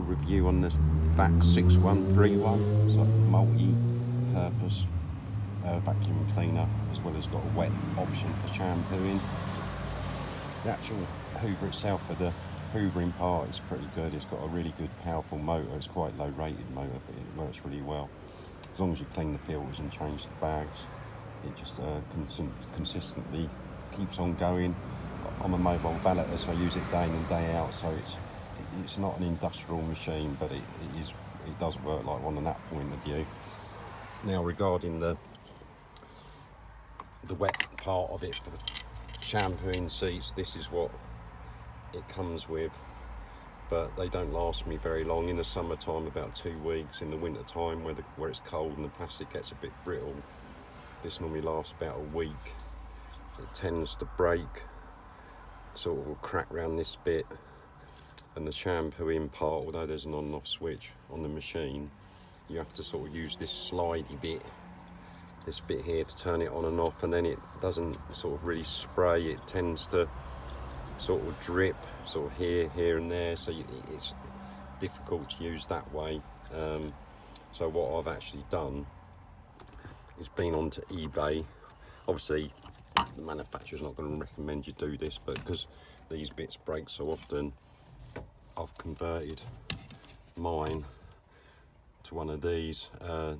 review on the Vax 6131. It's like a multi-purpose vacuum cleaner, as well as got a wet option for shampooing. The actual Hoover itself, for the hoovering part, is pretty good. It's got a really good powerful motor. It's quite low rated motor, but it works really well. As long as you clean the filters and change the bags, it just consistently keeps on going. I'm a mobile valeter, so I use it day in and day out, so it's not an industrial machine, but it does work like one on that point of view. Now, regarding the wet part of it for the shampooing seats, this is what it comes with, but they don't last me very long. In the summertime, about 2 weeks. In the winter time, where it's cold and the plastic gets a bit brittle, this normally lasts about a week. It tends to break, sort of will crack around this bit, and the shampooing part, although there's an on and off switch on the machine, you have to sort of use this slidey bit, this bit here, to turn it on and off, and then it doesn't sort of really spray. It tends to sort of drip sort of here and there, so it's difficult to use that way. So what I've actually done is been onto eBay. Obviously the manufacturer's not going to recommend you do this, but because these bits break so often, I've converted mine to one of these.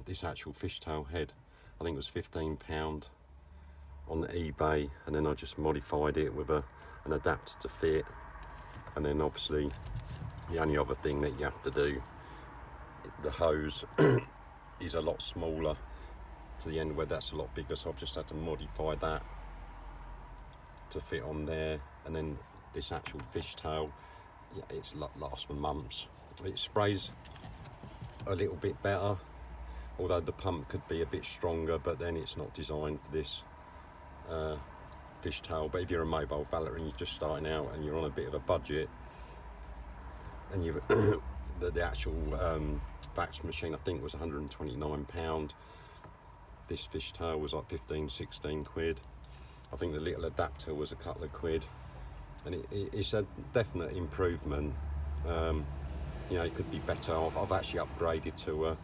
This actual fishtail head, I think it was £15 on eBay, and then I just modified it with an adapter to fit. And then obviously the only other thing that you have to do, the hose is a lot smaller to the end, where that's a lot bigger, so I've just had to modify that to fit on there. And then this actual fishtail, yeah, it's lasts for months. It sprays a little bit better, although the pump could be a bit stronger, but then it's not designed for this fishtail. But if you're a mobile valeter and you're just starting out and you're on a bit of a budget, and you the actual Vax machine, I think, was £129. This fishtail was like 15-16 quid. I think the little adapter was a couple of quid, and it's a definite improvement. You know, it could be better. I've actually upgraded to a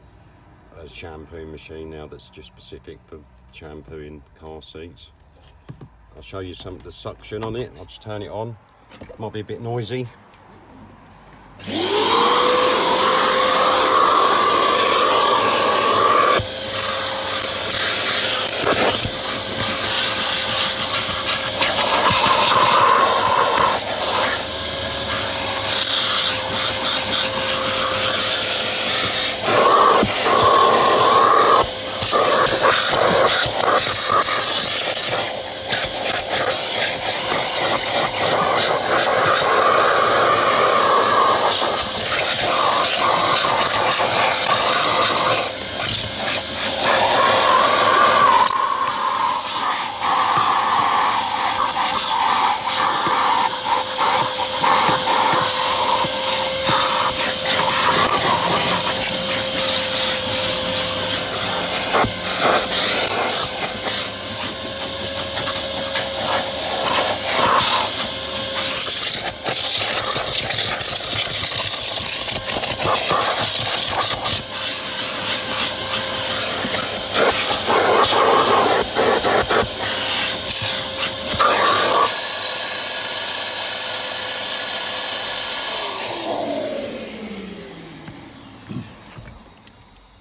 shampoo machine now that's just specific for shampooing car seats. I'll show you some of the suction on it. I'll just turn it on. Might be a bit noisy.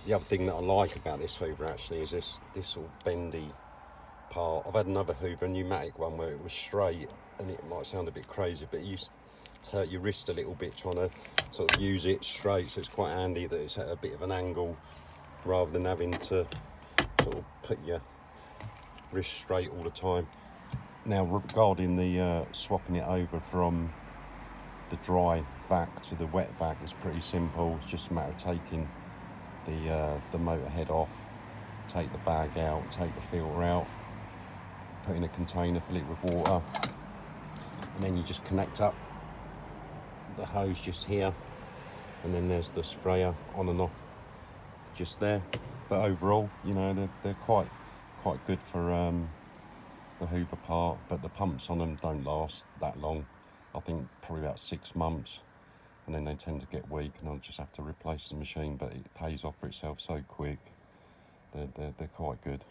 The other thing that I like about this Hoover actually is this sort of bendy part. I've had another Hoover, a pneumatic one, where it was straight, and it might sound a bit crazy, but it used to hurt your wrist a little bit trying to sort of use it straight, so it's quite handy that it's at a bit of an angle rather than having to sort of put your wrist straight all the time. Now, regarding the swapping it over from the dry vac to the wet vac, is pretty simple. It's just a matter of taking the motor head off, take the bag out, take the filter out, put in a container, fill it with water, and then you just connect up the hose just here, and then there's the sprayer on and off just there. But overall, you know, they're quite good for the Hoover part, but the pumps on them don't last that long. I think probably about 6 months. and then they tend to get weak, and I'll just have to replace the machine. But it pays off for itself so quick. They're quite good.